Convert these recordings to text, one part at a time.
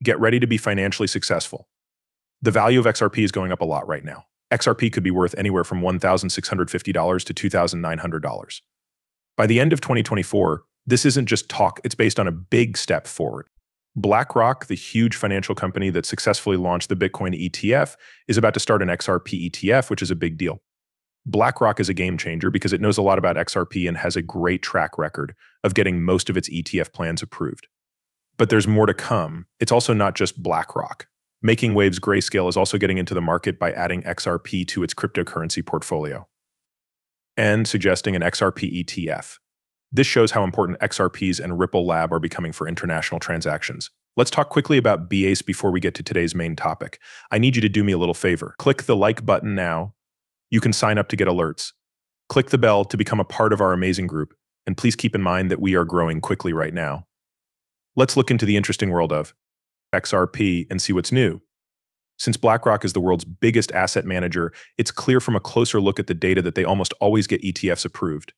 Get ready to be financially successful. The value of XRP is going up a lot right now. XRP could be worth anywhere from $1,650 to $2,900. By the end of 2024, this isn't just talk, it's based on a big step forward. BlackRock, the huge financial company that successfully launched the Bitcoin ETF, is about to start an XRP ETF, which is a big deal. BlackRock is a game changer because it knows a lot about XRP and has a great track record of getting most of its ETF plans approved. But there's more to come. It's also not just BlackRock. Making Waves Grayscale is also getting into the market by adding XRP to its cryptocurrency portfolio and suggesting an XRP ETF. This shows how important XRPs and Ripple Lab are becoming for international transactions. Let's talk quickly about BACE before we get to today's main topic. I need you to do me a little favor. Click the like button now. You can sign up to get alerts. Click the bell to become a part of our amazing group. And please keep in mind that we are growing quickly right now. Let's look into the interesting world of XRP and see what's new. Since BlackRock is the world's biggest asset manager, it's clear from a closer look at the data that they almost always get ETFs approved.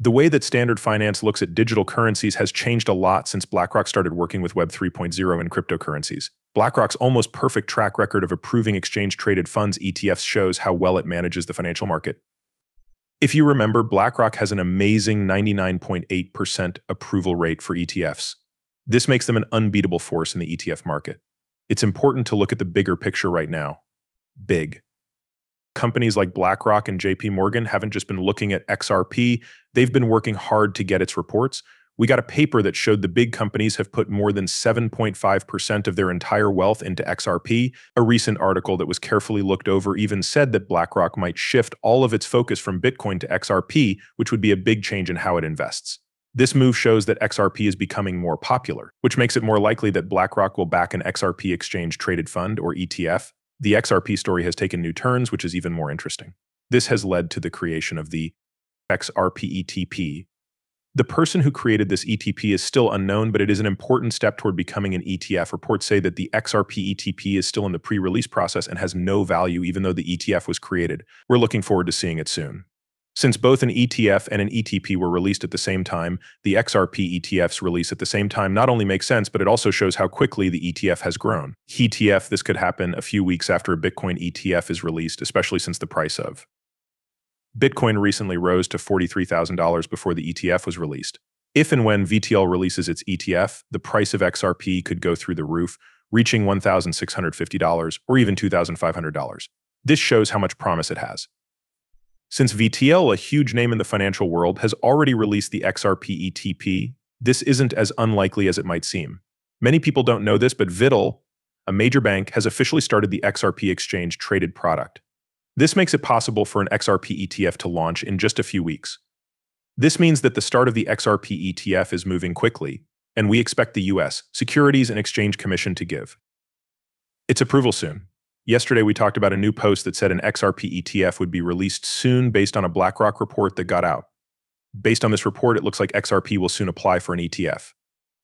The way that standard finance looks at digital currencies has changed a lot since BlackRock started working with Web 3.0 and cryptocurrencies. BlackRock's almost perfect track record of approving exchange-traded funds ETFs shows how well it manages the financial market. If you remember, BlackRock has an amazing 99.8% approval rate for ETFs. This makes them an unbeatable force in the ETF market. It's important to look at the bigger picture right now. Big. Companies like BlackRock and JP Morgan haven't just been looking at XRP, they've been working hard to get its reports. We got a paper that showed the big companies have put more than 7.5% of their entire wealth into XRP. A recent article that was carefully looked over even said that BlackRock might shift all of its focus from Bitcoin to XRP, which would be a big change in how it invests. This move shows that XRP is becoming more popular, which makes it more likely that BlackRock will back an XRP exchange-traded fund, or ETF. The XRP story has taken new turns, which is even more interesting. This has led to the creation of the XRP ETP. The person who created this ETP is still unknown, but it is an important step toward becoming an ETF. Reports say that the XRP ETP is still in the pre-release process and has no value even though the ETF was created. We're looking forward to seeing it soon. Since both an ETF and an ETP were released at the same time, the XRP ETF's release at the same time not only makes sense, but it also shows how quickly the ETF has grown. ETF, this could happen a few weeks after a Bitcoin ETF is released, especially since the price of Bitcoin recently rose to $43,000 before the ETF was released. If and when VTL releases its ETF, the price of XRP could go through the roof, reaching $1,650 or even $2,500. This shows how much promise it has. Since VTL, a huge name in the financial world, has already released the XRP ETP, this isn't as unlikely as it might seem. Many people don't know this, but VTL, a major bank, has officially started the XRP exchange-traded product. This makes it possible for an XRP ETF to launch in just a few weeks. This means that the start of the XRP ETF is moving quickly, and we expect the US Securities and Exchange Commission to give its approval soon. Yesterday, we talked about a new post that said an XRP ETF would be released soon based on a BlackRock report that got out. Based on this report, it looks like XRP will soon apply for an ETF.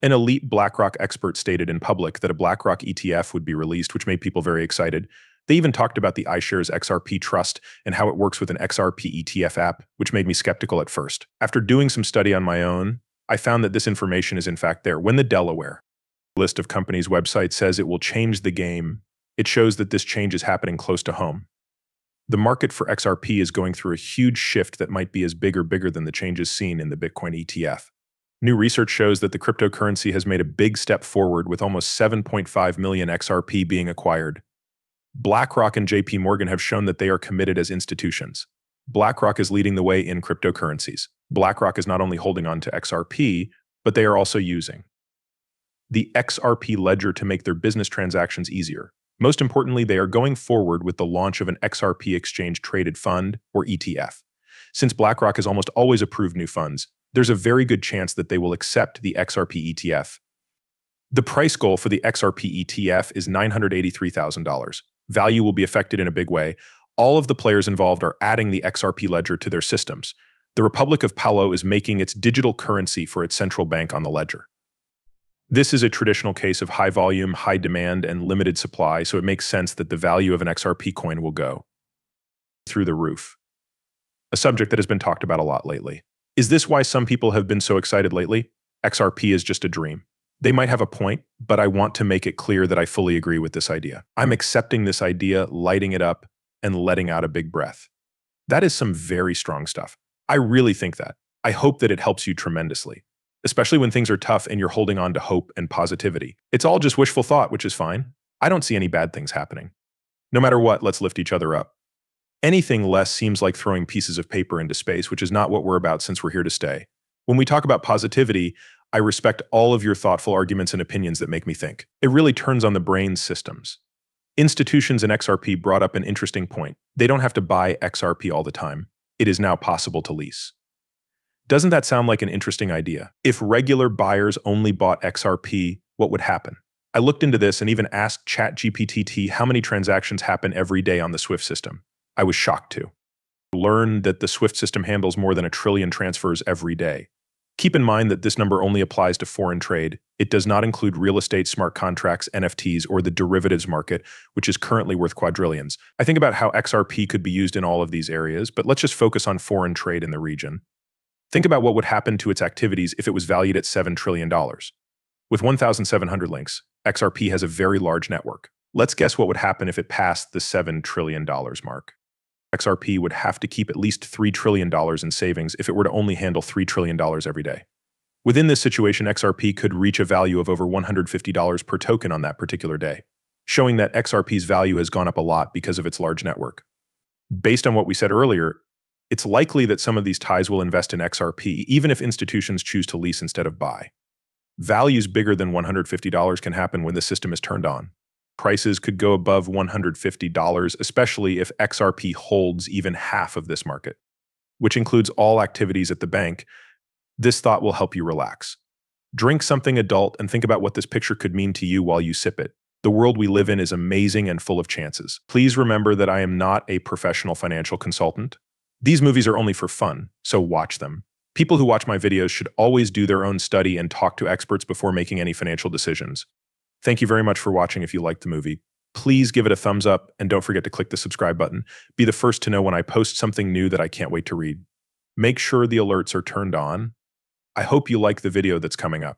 An elite BlackRock expert stated in public that a BlackRock ETF would be released, which made people very excited. They even talked about the iShares XRP Trust and how it works with an XRP ETF app, which made me skeptical at first. After doing some study on my own, I found that this information is in fact there. When the Delaware list of companies' website says it will change the game, it shows that this change is happening close to home. The market for XRP is going through a huge shift that might be as bigger than the changes seen in the Bitcoin ETF. New research shows that the cryptocurrency has made a big step forward with almost 7.5 million XRP being acquired. BlackRock and JP Morgan have shown that they are committed as institutions. BlackRock is leading the way in cryptocurrencies. BlackRock is not only holding on to XRP, but they are also using the XRP ledger to make their business transactions easier. Most importantly, they are going forward with the launch of an XRP exchange-traded fund, or ETF. Since BlackRock has almost always approved new funds, there's a very good chance that they will accept the XRP ETF. The price goal for the XRP ETF is $983,000. Value will be affected in a big way. All of the players involved are adding the XRP ledger to their systems. The Republic of Palau is making its digital currency for its central bank on the ledger. This is a traditional case of high volume, high demand, and limited supply, so it makes sense that the value of an XRP coin will go through the roof. A subject that has been talked about a lot lately. Is this why some people have been so excited lately? XRP is just a dream. They might have a point, but I want to make it clear that I fully agree with this idea. I'm accepting this idea, lighting it up, and letting out a big breath. That is some very strong stuff. I really think that. I hope that it helps you tremendously, especially when things are tough and you're holding on to hope and positivity. It's all just wishful thought, which is fine. I don't see any bad things happening. No matter what, let's lift each other up. Anything less seems like throwing pieces of paper into space, which is not what we're about since we're here to stay. When we talk about positivity, I respect all of your thoughtful arguments and opinions that make me think. It really turns on the brain's systems. Institutions and XRP brought up an interesting point. They don't have to buy XRP all the time. It is now possible to lease. Doesn't that sound like an interesting idea? If regular buyers only bought XRP, what would happen? I looked into this and even asked ChatGPT how many transactions happen every day on the SWIFT system. I was shocked to learn that the SWIFT system handles more than 1 trillion transfers every day. Keep in mind that this number only applies to foreign trade. It does not include real estate, smart contracts, NFTs, or the derivatives market, which is currently worth quadrillions. I think about how XRP could be used in all of these areas, but let's just focus on foreign trade in the region. Think about what would happen to its activities if it was valued at $7 trillion. With 1,700 links, XRP has a very large network. Let's guess what would happen if it passed the $7 trillion mark. XRP would have to keep at least $3 trillion in savings if it were to only handle $3 trillion every day. Within this situation, XRP could reach a value of over $150 per token on that particular day, showing that XRP's value has gone up a lot because of its large network. Based on what we said earlier, it's likely that some of these ties will invest in XRP, even if institutions choose to lease instead of buy. Values bigger than $150 can happen when the system is turned on. Prices could go above $150, especially if XRP holds even half of this market, which includes all activities at the bank. This thought will help you relax. Drink something adult and think about what this picture could mean to you while you sip it. The world we live in is amazing and full of chances. Please remember that I am not a professional financial consultant. These movies are only for fun, so watch them. People who watch my videos should always do their own study and talk to experts before making any financial decisions. Thank you very much for watching. If you liked the movie, please give it a thumbs up and don't forget to click the subscribe button. Be the first to know when I post something new that I can't wait to read. Make sure the alerts are turned on. I hope you like the video that's coming up.